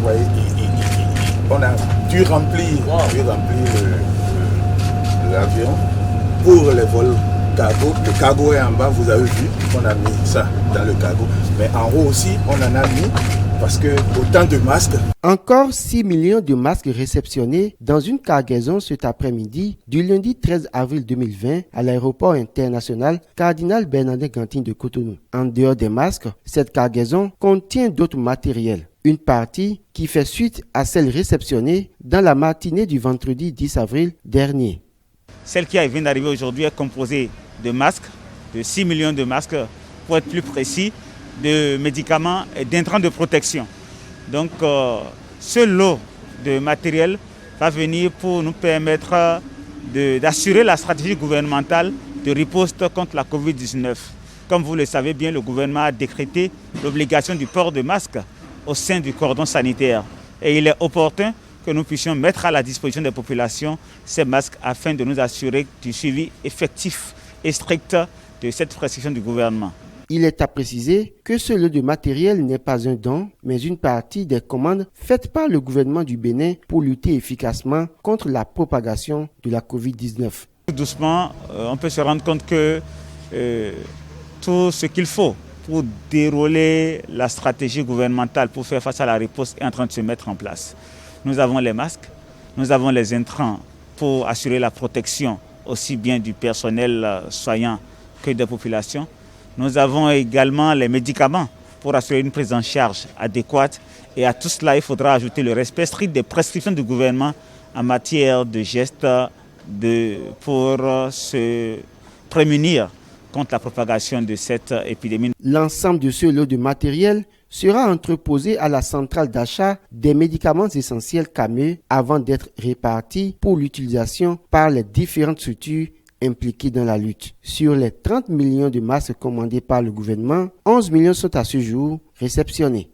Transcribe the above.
voyez, on a dû remplir l'avion pour les vols cargo. Le cargo est en bas, vous avez vu, on a mis ça dans le cargo. Mais en haut aussi, on en a mis parce que autant de masques. Encore 6 millions de masques réceptionnés dans une cargaison cet après-midi du lundi 13 avril 2020 à l'aéroport international Cardinal Bernardin Gantine de Cotonou. En dehors des masques, cette cargaison contient d'autres matériels. Une partie qui fait suite à celle réceptionnée dans la matinée du vendredi 10 avril dernier. Celle qui vient d'arriver aujourd'hui est composée de masques, de 6 millions de masques, pour être plus précis, de médicaments et d'intrants de protection. Donc ce lot de matériel va venir pour nous permettre d'assurer la stratégie gouvernementale de riposte contre la Covid-19. Comme vous le savez bien, le gouvernement a décrété l'obligation du port de masques au sein du cordon sanitaire. Et il est opportun que nous puissions mettre à la disposition des populations ces masques afin de nous assurer du suivi effectif et strict de cette prescription du gouvernement. Il est à préciser que ce lot de matériel n'est pas un don, mais une partie des commandes faites par le gouvernement du Bénin pour lutter efficacement contre la propagation de la Covid-19. Doucement, on peut se rendre compte que tout ce qu'il faut pour dérouler la stratégie gouvernementale pour faire face à la riposte est en train de se mettre en place. Nous avons les masques, nous avons les intrants pour assurer la protection aussi bien du personnel soignant que des populations. Nous avons également les médicaments pour assurer une prise en charge adéquate. Et à tout cela, il faudra ajouter le respect strict des prescriptions du gouvernement en matière de gestes pour se prémunir contre la propagation de cette épidémie. L'ensemble de ce lot de matériel sera entreposé à la centrale d'achat des médicaments essentiels CAME avant d'être réparti pour l'utilisation par les différentes structures impliquées dans la lutte. Sur les 30 millions de masques commandés par le gouvernement, 11 millions sont à ce jour réceptionnés.